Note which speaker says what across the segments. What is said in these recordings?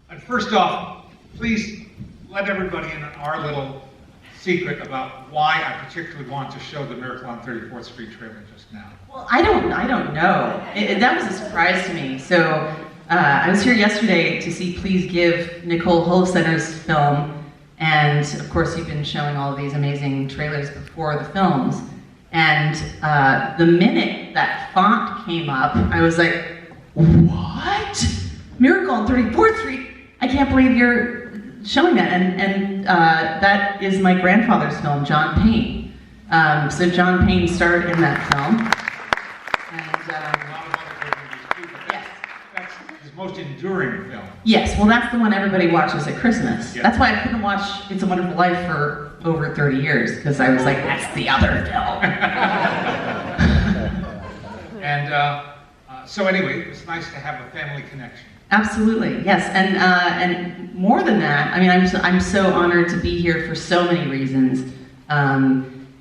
Speaker 1: And first off, please let everybody in on our little secret about why I particularly want to show the Miracle on 34th Street trailer just now.
Speaker 2: Well, I don't know. That was a surprise to me. So I was here yesterday to see Please Give, Nicole Holofcener's film, and of course you've been showing all of these amazing trailers before the films. And the minute that font came up, I was like, what? Miracle on 34th Street? I can't believe you're showing that. And that is my grandfather's film, John Payne. So John Payne starred in that film.
Speaker 1: Yes. That's his most enduring film.
Speaker 2: Yes, well that's the one everybody watches at Christmas.
Speaker 1: Yeah.
Speaker 2: That's why I couldn't watch It's a Wonderful Life for over 30 years, because I was like, that's the other film.
Speaker 1: And so anyway, it's nice to have a family connection.
Speaker 2: Absolutely, yes, and more than that, I mean, I'm so honored to be here for so many reasons.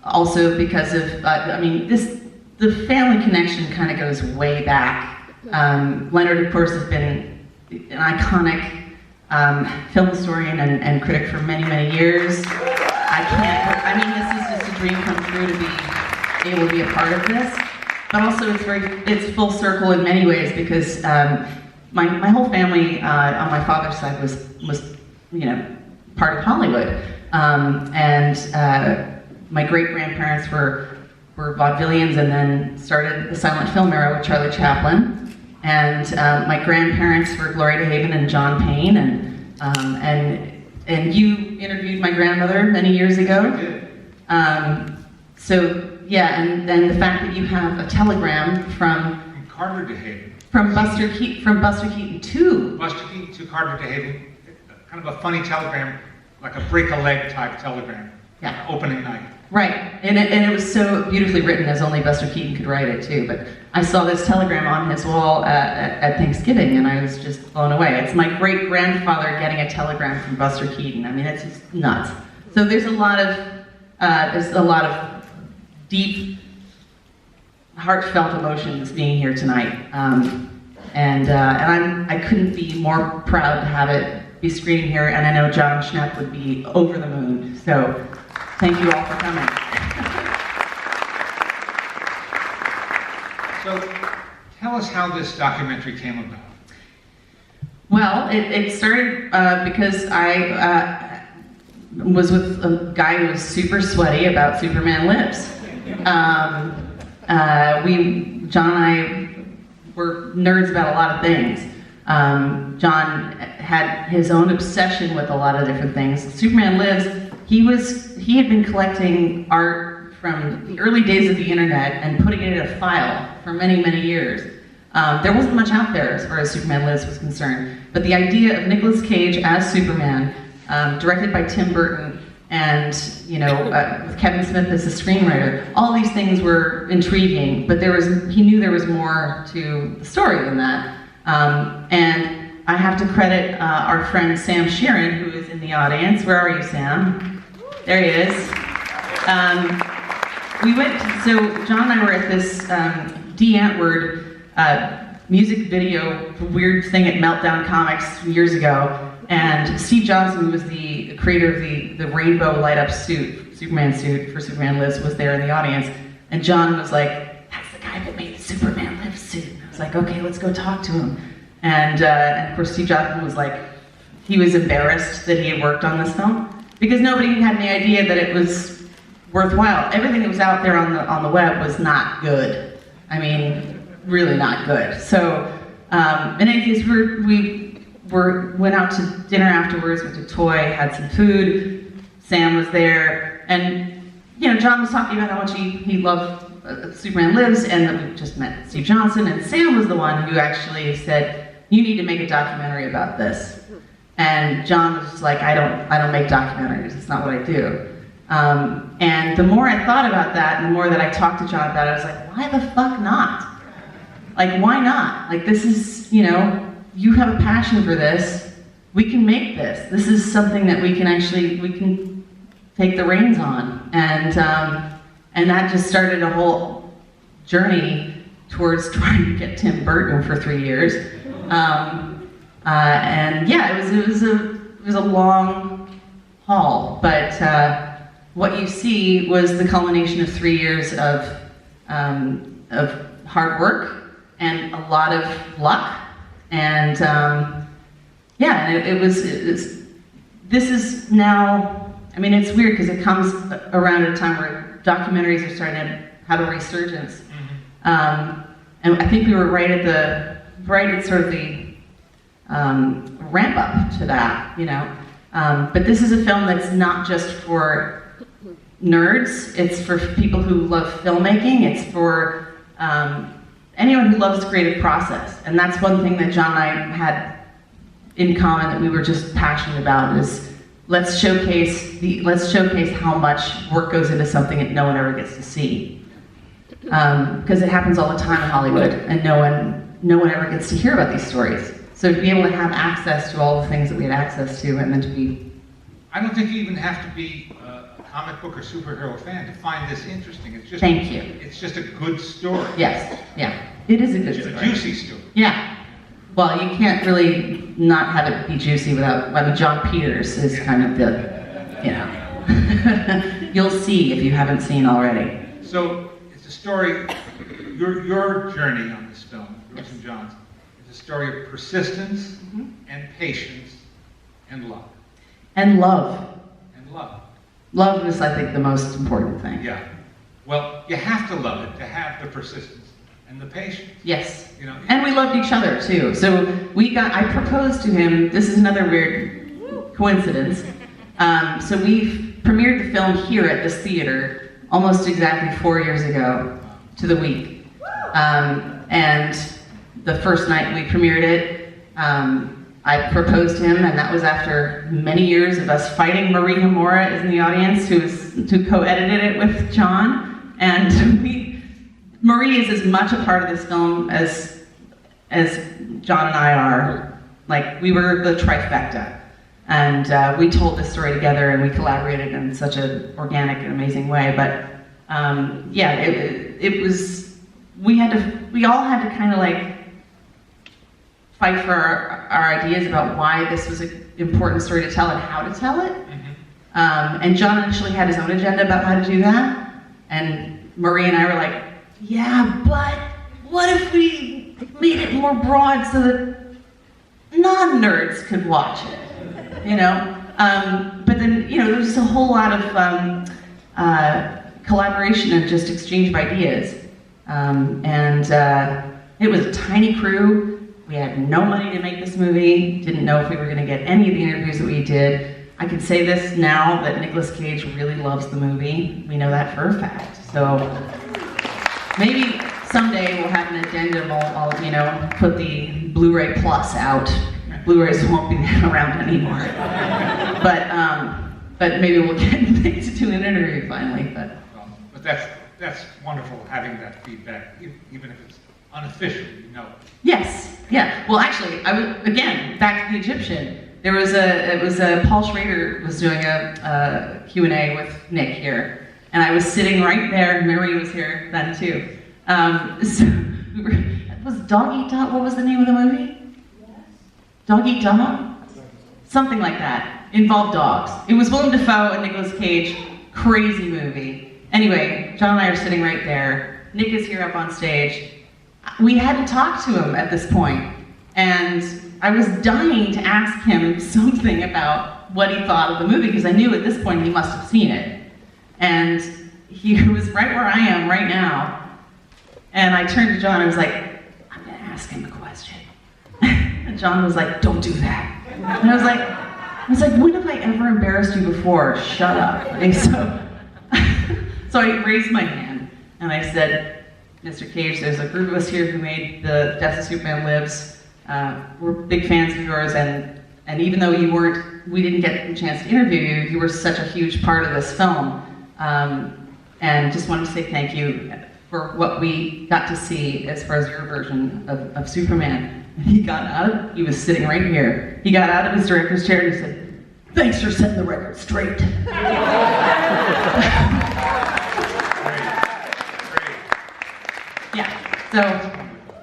Speaker 2: Also because of, the family connection kind of goes way back. Leonard, of course, has been an iconic film historian and critic for many, many years. This is just a dream come true to be able to be a part of this. But also it's full circle in many ways because my whole family on my father's side was part of Hollywood. My great-grandparents were vaudevillians and then started the silent film era with Charlie Chaplin. And my grandparents were Gloria DeHaven and John Payne. And you interviewed my grandmother many years ago.
Speaker 1: I did.
Speaker 2: And then the fact that you have a telegram from
Speaker 1: Carter DeHaven.
Speaker 2: From Buster Keaton to
Speaker 1: Carter DeHaven, kind of a funny telegram, like a break-a-leg type telegram.
Speaker 2: Yeah.
Speaker 1: Opening night.
Speaker 2: Right, and it was so beautifully written, as only Buster Keaton could write it too. But I saw this telegram on his wall at Thanksgiving, and I was just blown away. It's my great-grandfather getting a telegram from Buster Keaton. I mean, it's just nuts. So there's a lot of deep, heartfelt emotions being here tonight, I couldn't be more proud to have it be screening here, and I know John Schnepp would be over the moon. So thank you all for coming.
Speaker 1: So tell us how this documentary came about.
Speaker 2: Well, it started because I was with a guy who was super sweaty about Superman Lives. John and I were nerds about a lot of things. John had his own obsession with a lot of different things. Superman Lives, he had been collecting art from the early days of the internet and putting it in a file for many, many years. There wasn't much out there as far as Superman Lives was concerned, but the idea of Nicolas Cage as Superman, directed by Tim Burton, and with Kevin Smith as the screenwriter, all these things were intriguing, but he knew there was more to the story than that. And I have to credit our friend Sam Sheeran, who is in the audience. Where are you, Sam? There he is. So John and I were at this D. Antwoord music video weird thing at Meltdown Comics years ago, and Steve Johnson, who was the creator of the rainbow light-up suit, Superman suit for Superman Lives, was there in the audience, and John was like, that's the guy that made the Superman Lives suit. I was like, okay, let's go talk to him. And of course Steve Johnson was like, he was embarrassed that he had worked on this film, because nobody had any idea that it was worthwhile. Everything that was out there on the web was not good. I mean, really not good. So, in any case, we went out to dinner afterwards, went to Toy, had some food. Sam was there, and John was talking about how much he loved Superman Lives, and that we just met Steve Johnson, and Sam was the one who actually said, you need to make a documentary about this. And John was just like, I don't make documentaries, it's not what I do. And the more I thought about that, and the more that I talked to John about it, I was like, why the fuck not? Like, why not? Like, this is, you have a passion for this, we can make this. This is something that we can take the reins on. And that just started a whole journey towards trying to get Tim Burton for 3 years. And yeah, it was a long haul, but what you see was the culmination of 3 years of hard work and a lot of luck. And yeah, and this is now, I mean, it's weird because it comes around at a time where documentaries are starting to have a resurgence. And I think we were right at sort of the ramp up to that, you know. But this is a film that's not just for nerds, it's for people who love filmmaking, it's for anyone who loves the creative process. And that's one thing that John and I had in common that we were just passionate about is let's showcase how much work goes into something that no one ever gets to see. Because it happens all the time in Hollywood and no one ever gets to hear about these stories. So to be able to have access to all the things that we had access to and then to be...
Speaker 1: I don't think you even have to be a comic book or superhero fan to find this interesting. It's just,
Speaker 2: Thank you.
Speaker 1: It's just a good story.
Speaker 2: Yes, yeah. It is a good story.
Speaker 1: It's a juicy story.
Speaker 2: Yeah. Well, you can't really not have it be juicy without, I mean, John Peters is kind of the, you know. You'll see if you haven't seen already.
Speaker 1: So, it's a story, your journey on this film, yours and John's, is a story of persistence and patience and love.
Speaker 2: And love.
Speaker 1: And love.
Speaker 2: Love is, I think, the most important thing.
Speaker 1: Yeah. Well, you have to love it to have the persistence and the patience.
Speaker 2: Yes.
Speaker 1: You know,
Speaker 2: and we loved each other, too. So I proposed to him, this is another weird coincidence. So we premiered the film here at this theater almost exactly 4 years ago to the week. And the first night we premiered it, I proposed to him, and that was after many years of us fighting. Marie Hamora is in the audience, who co-edited it with John. And Marie is as much a part of this film as John and I are. Like, we were the trifecta. And we told this story together, and we collaborated in such an organic and amazing way. But yeah, it was, we all had to kind of like fight for our ideas about why this was an important story to tell and how to tell it. And John initially had his own agenda about how to do that. And Marie and I were like, yeah, but what if we made it more broad so that non-nerds could watch it, you know? But then, you know, there was just a whole lot of collaboration and just exchange of ideas. It was a tiny crew. We had no money to make this movie, didn't know if we were gonna get any of the interviews that we did. I can say this now that Nicolas Cage really loves the movie. We know that for a fact. So maybe someday we'll have an addendum, I'll you know, put the Blu-ray Plus out. Blu-rays won't be around anymore. But maybe we'll get Nick to do an interview finally. But
Speaker 1: that's wonderful having that feedback, even if it's unofficial, you know.
Speaker 2: Yes, yeah. Well, actually, again, back to the Egyptian. It was Paul Schrader was doing a Q&A with Nick here, and I was sitting right there, and Mary was here then too. So it was Dog Eat Dog, what was the name of the movie? Dog Eat Dog? Something like that. Involved dogs. It was Willem Dafoe and Nicolas Cage, crazy movie. Anyway, John and I are sitting right there. Nick is here up on stage. We hadn't talked to him at this point, and I was dying to ask him something about what he thought of the movie, because I knew at this point he must have seen it. And he was right where I am right now. And I turned to John and I was like, I'm gonna ask him a question. And John was like, don't do that. And I was like, when have I ever embarrassed you before? Shut up. And so I raised my hand and I said, Mr. Cage, there's a group of us here who made the Death of Superman Lives. We're big fans of yours, and even though we didn't get the chance to interview you, you were such a huge part of this film. And just wanted to say thank you for what we got to see as far as your version of Superman. And he was sitting right here. He got out of his director's chair and he said, thanks for setting the record straight. Yeah, so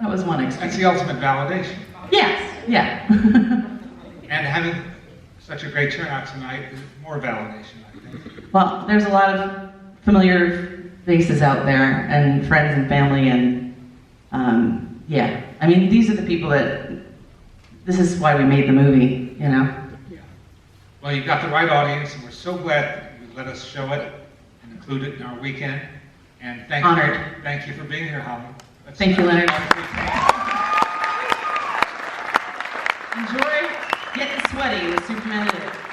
Speaker 2: that was one experience.
Speaker 1: That's the ultimate validation.
Speaker 2: Yes, Yeah.
Speaker 1: And having such a great turnout tonight is more validation, I think.
Speaker 2: Well, there's a lot of familiar faces out there, and friends and family, and yeah. I mean, these are the people that, this is why we made the movie, you know?
Speaker 1: Yeah. Well, you've got the right audience, and we're so glad that you let us show it and include it in our weekend. And thank
Speaker 2: Honored.
Speaker 1: you. Thank you for being here, Holland.
Speaker 2: Thank you, Leonard. Enjoy getting sweaty with Superman in it.